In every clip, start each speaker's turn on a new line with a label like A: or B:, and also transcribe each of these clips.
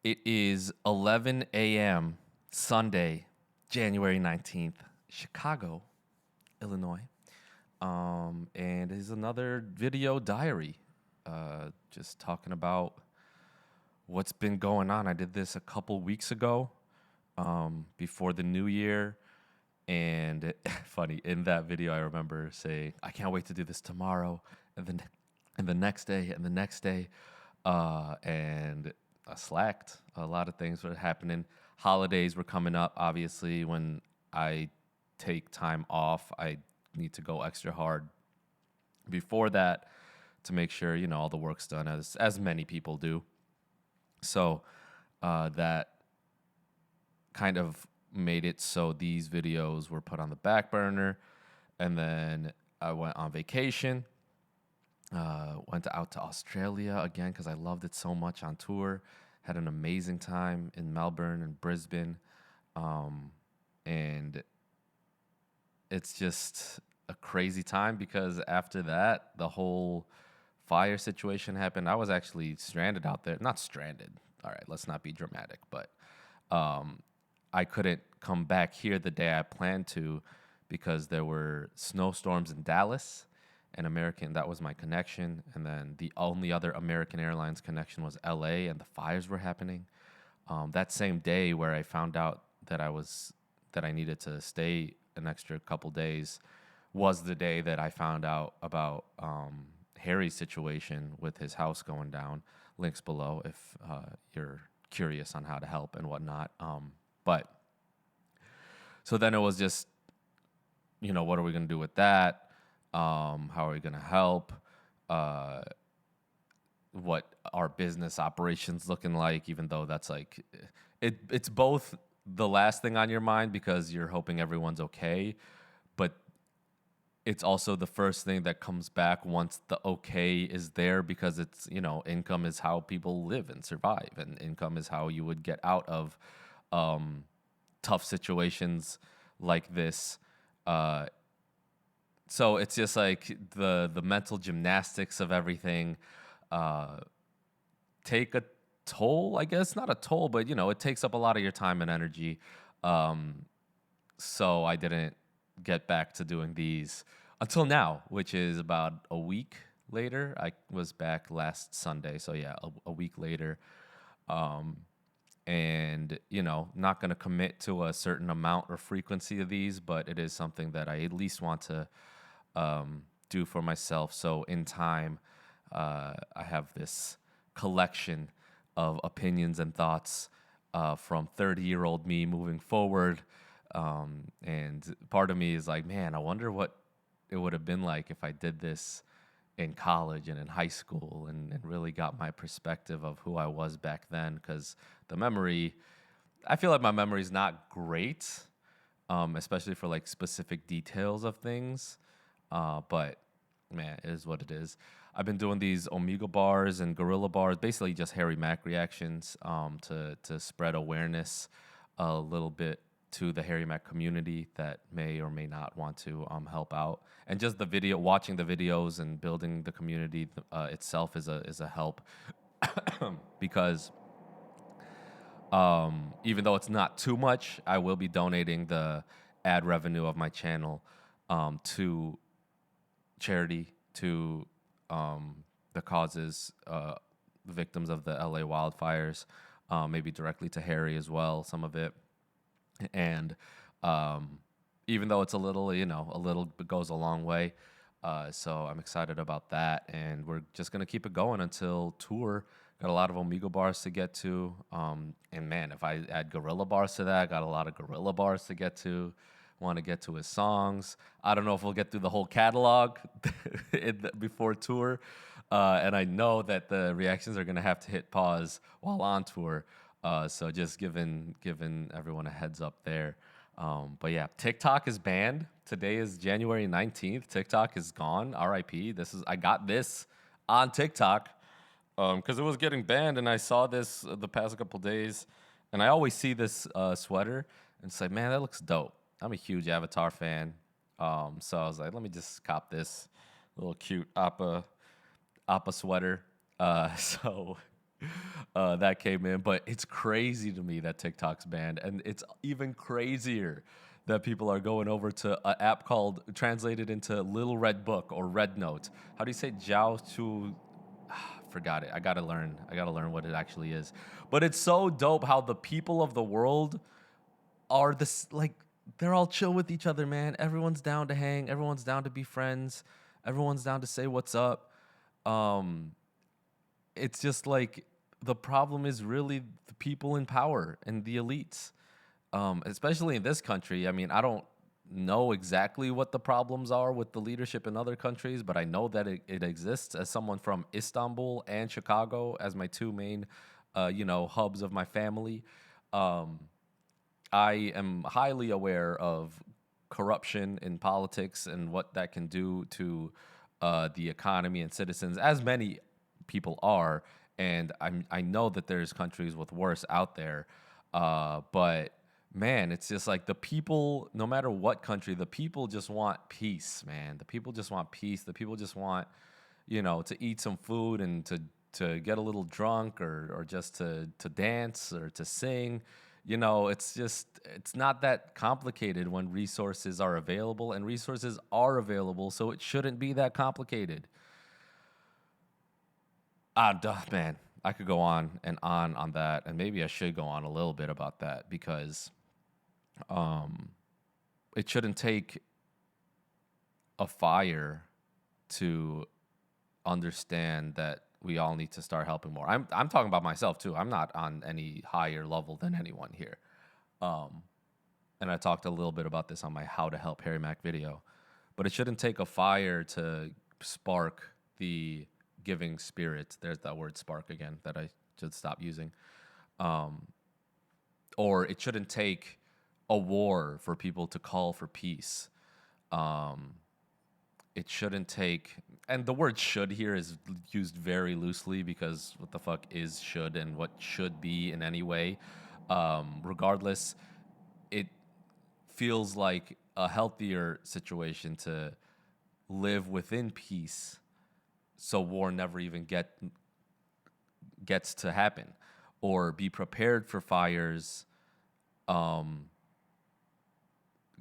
A: It is 11 a.m. Sunday, January 19th, Chicago, Illinois. And it is another video diary. Just talking about what's been going on. I did this a couple weeks ago, before the new year. And funny, in that video, I remember saying, I can't wait to do this tomorrow, and the next day, and the next day. And I slacked. A lot of things were happening. Holidays were coming up. Obviously, when I take time off, I need to go extra hard before that to make sure all the work's done, as many people do. So that kind of made it so these videos were put on the back burner, and then I went on vacation. Went out to Australia again because I loved it so much on tour. Had an amazing time in Melbourne and Brisbane. And it's just a crazy time because after that, the whole fire situation happened. I was actually stranded out there. Not stranded. All right, let's not be dramatic. But I couldn't come back here the day I planned to because there were snowstorms in Dallas. And American, that was my connection. And then the only other American Airlines connection was LA, and the fires were happening. That same day where I found out that I needed to stay an extra couple days was the day that I found out about Harry's situation with his house going down. Links below if you're curious on how to help and whatnot. But so then it was just, what are we going to do with that? How are we going to help? What are business operations looking like? Even though that's like, it's both the last thing on your mind because you're hoping everyone's okay, but it's also the first thing that comes back once the okay is there because it's, income is how people live and survive, and income is how you would get out of tough situations like this. So it's just like the mental gymnastics of everything take a toll, I guess. Not a toll, but, it takes up a lot of your time and energy. So I didn't get back to doing these until now, which is about a week later. I was back last Sunday. So, yeah, a week later. And, not going to commit to a certain amount or frequency of these, but it is something that I at least want to do for myself. So in time, I have this collection of opinions and thoughts from 30-year-old me moving forward. And part of me is like, man, I wonder what it would have been like if I did this in college and in high school and really got my perspective of who I was back then. Because I feel like my memory is not great, especially for like specific details of things. But man, it is what it is. I've been doing these Omega bars and Gorilla bars, basically just Harry Mack reactions, to spread awareness a little bit to the Harry Mack community that may or may not want to help out. And just watching the videos and building the community itself is a help because even though it's not too much, I will be donating the ad revenue of my channel to charity, to the causes, the victims of the LA wildfires, maybe directly to Harry as well, some of it. And even though it's a little goes a long way. So I'm excited about that. And we're just going to keep it going until tour. Got a lot of Omega bars to get to. And man, if I add Gorilla bars to that, got a lot of Gorilla bars to get to. Want to get to his songs. I don't know if we'll get through the whole catalog before tour. And I know that the reactions are going to have to hit pause while on tour. So just giving everyone a heads up there. But yeah, TikTok is banned. Today is January 19th. TikTok is gone. RIP. I got this on TikTok because it was getting banned, and I saw this the past couple days, and I always see this sweater and say, man, that looks dope. I'm a huge Avatar fan. So I was like, let me just cop this little cute Appa sweater. So that came in. But it's crazy to me that TikTok's banned, and it's even crazier that people are going over to an app called translated into Little Red Book or Red Note. How do you say Jiao Chu? Forgot it. I gotta learn. I gotta learn what it actually is. But it's so dope how the people of the world are this like they're all chill with each other, man. Everyone's down to hang. Everyone's down to be friends. Everyone's down to say what's up. Um, it's just like the problem is really the people in power and the elites, especially in this country. I mean, I don't know exactly what the problems are with the leadership in other countries, but I know that it exists. As someone from Istanbul and Chicago, as my two main, hubs of my family, um, I am highly aware of corruption in politics and what that can do to the economy and citizens, as many people are. And I know that there's countries with worse out there, but man, it's just like the people, no matter what country, the people just want peace, man. The people just want peace. The people just want, to eat some food and to get a little drunk or just to dance or to sing. It's not that complicated when resources are available, and resources are available, so it shouldn't be that complicated. Man, I could go on and on that, and maybe I should go on a little bit about that because it shouldn't take a fire to understand that we all need to start helping more. I'm talking about myself too. I'm not on any higher level than anyone here. And I talked a little bit about this on my How to Help Harry Mack video. But it shouldn't take a fire to spark the giving spirit. There's that word spark again that I should stop using. Or it shouldn't take a war for people to call for peace. It shouldn't take, and the word should here is used very loosely because what the fuck is should and what should be in any way. Regardless, it feels like a healthier situation to live within peace so war never even gets to happen, or be prepared for fires.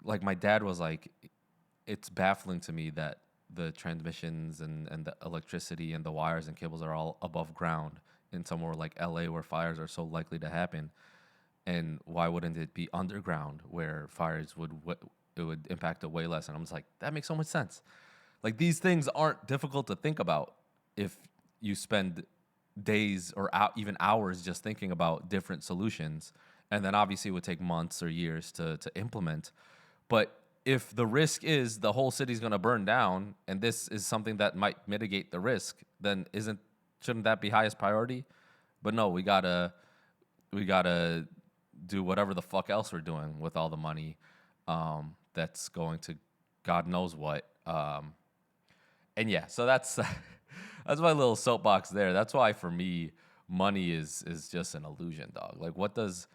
A: Like my dad was like, it's baffling to me that the transmissions and the electricity and the wires and cables are all above ground in somewhere like LA where fires are so likely to happen. And why wouldn't it be underground where fires it would impact it way less? And I'm just like, that makes so much sense. Like, these things aren't difficult to think about if you spend days or even hours just thinking about different solutions. And then obviously it would take months or years to implement. But if the risk is the whole city's going to burn down and this is something that might mitigate the risk, then shouldn't that be highest priority? But no, we gotta do whatever the fuck else we're doing with all the money that's going to God knows what. And yeah, so that's that's my little soapbox there. That's why for me, money is just an illusion, dog. Like, what does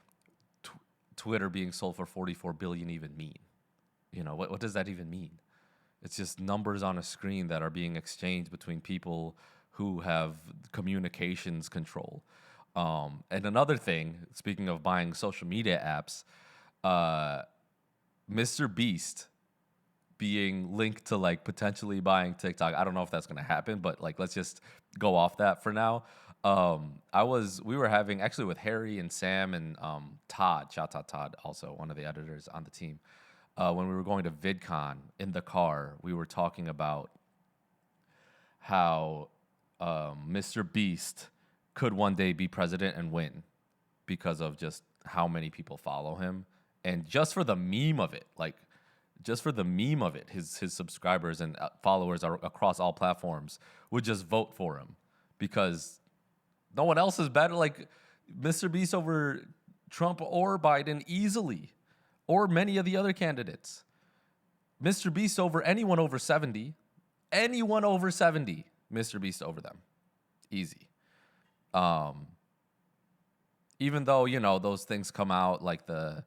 A: Twitter being sold for 44 billion even mean? What does that even mean? It's just numbers on a screen that are being exchanged between people who have communications control. And another thing, speaking of buying social media apps, Mr. Beast being linked to like potentially buying TikTok. I don't know if that's gonna happen, but like let's just go off that for now. We were having actually with Harry and Sam and Todd, shout out Todd, also one of the editors on the team. When we were going to VidCon in the car, we were talking about how Mr. Beast could one day be president and win because of just how many people follow him. And just for the meme of it, his subscribers and followers are across all platforms would just vote for him because no one else is better. Like, Mr. Beast over Trump or Biden easily, or many of the other candidates. Mr. Beast over anyone over 70. Anyone over 70, Mr. Beast over them. Easy. Even though, those things come out, like the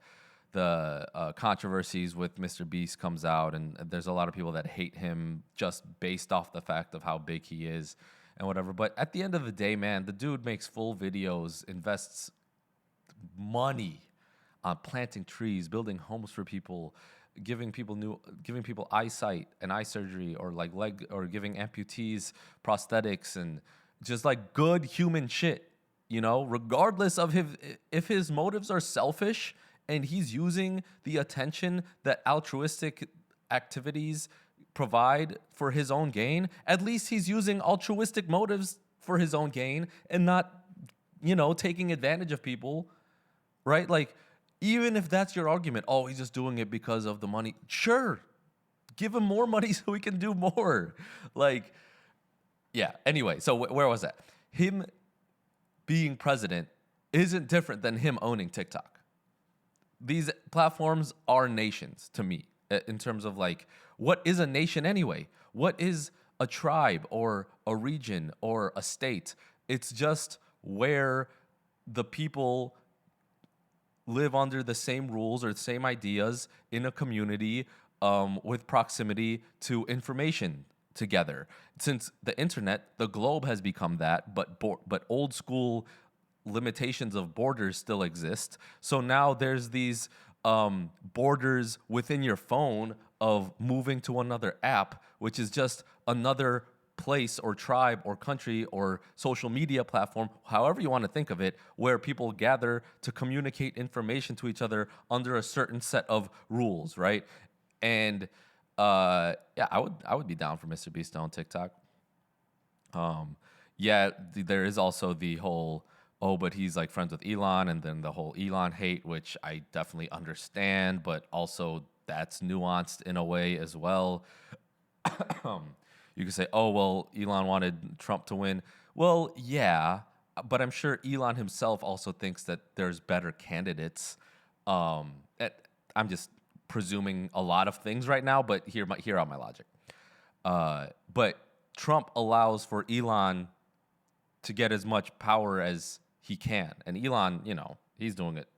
A: controversies with Mr. Beast comes out, and there's a lot of people that hate him just based off the fact of how big he is and whatever. But at the end of the day, man, the dude makes full videos, invests money on planting trees, building homes for people, giving people eyesight and eye surgery, or like leg, or giving amputees prosthetics, and just like good human shit, regardless of if his motives are selfish and he's using the attention that altruistic activities provide for his own gain. At least he's using altruistic motives for his own gain and not, taking advantage of people, right? Like, even if that's your argument, oh, he's just doing it because of the money. Sure, give him more money so he can do more. Like, yeah. Anyway, so where was that? Him being president isn't different than him owning TikTok. These platforms are nations to me, in terms of like, what is a nation anyway? What is a tribe or a region or a state? It's just where the people live under the same rules or the same ideas in a community, with proximity to information together. Since the internet, the globe has become that, but old school limitations of borders still exist. So now there's these borders within your phone of moving to another app, which is just another place or tribe or country or social media platform, however you want to think of it, where people gather to communicate information to each other under a certain set of rules, right? And yeah, I would be down for Mr. Beast on TikTok. Yeah, there is also the whole, oh, but he's like friends with Elon, and then the whole Elon hate, which I definitely understand, but also that's nuanced in a way as well. You could say, oh, well, Elon wanted Trump to win. Well, yeah, but I'm sure Elon himself also thinks that there's better candidates. I'm just presuming a lot of things right now, but here are my logic. But Trump allows for Elon to get as much power as he can. And Elon, he's doing it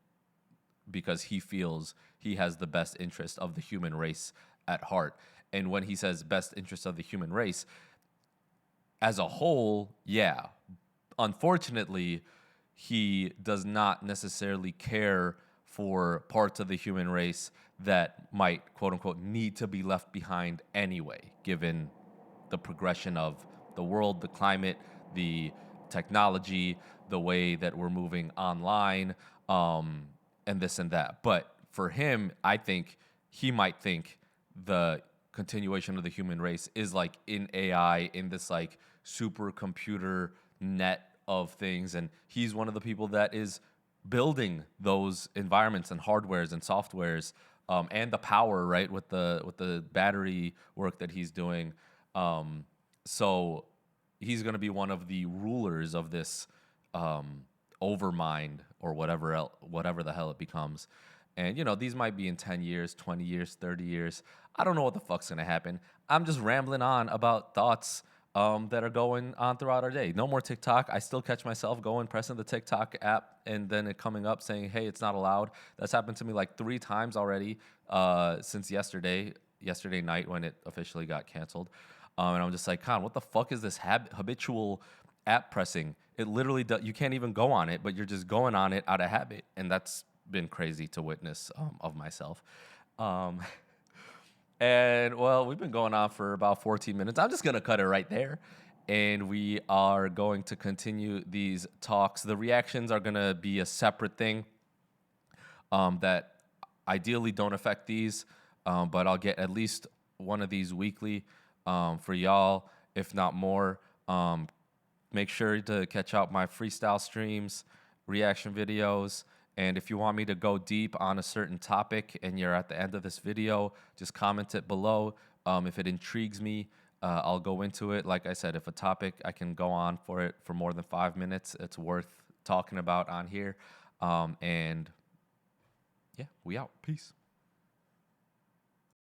A: because he feels he has the best interest of the human race at heart. And when he says best interest of the human race, as a whole, yeah. Unfortunately, he does not necessarily care for parts of the human race that might, quote unquote, need to be left behind anyway, given the progression of the world, the climate, the technology, the way that we're moving online, and this and that. But for him, I think he might think the continuation of the human race is like in AI, in this like supercomputer net of things, and he's one of the people that is building those environments and hardwares and softwares, and the power, right, with the battery work that he's doing. So he's going to be one of the rulers of this overmind, or whatever the hell it becomes. And, these might be in 10 years, 20 years, 30 years. I don't know what the fuck's going to happen. I'm just rambling on about thoughts that are going on throughout our day. No more TikTok. I still catch myself pressing the TikTok app, and then it coming up saying, hey, it's not allowed. That's happened to me like 3 times already since yesterday night when it officially got canceled. And I'm just like, Con, what the fuck is this habitual app pressing? It literally you can't even go on it, but you're just going on it out of habit. And that's been crazy to witness of myself. And well, we've been going on for about 14 minutes. I'm just going to cut it right there. And we are going to continue these talks. The reactions are going to be a separate thing that ideally don't affect these, but I'll get at least one of these weekly for y'all, if not more. Make sure to catch out my freestyle streams, reaction videos. And if you want me to go deep on a certain topic and you're at the end of this video, just comment it below. If it intrigues me, I'll go into it. Like I said, if a topic, I can go on for it for more than 5 minutes. It's worth talking about on here. And yeah, we out. Peace.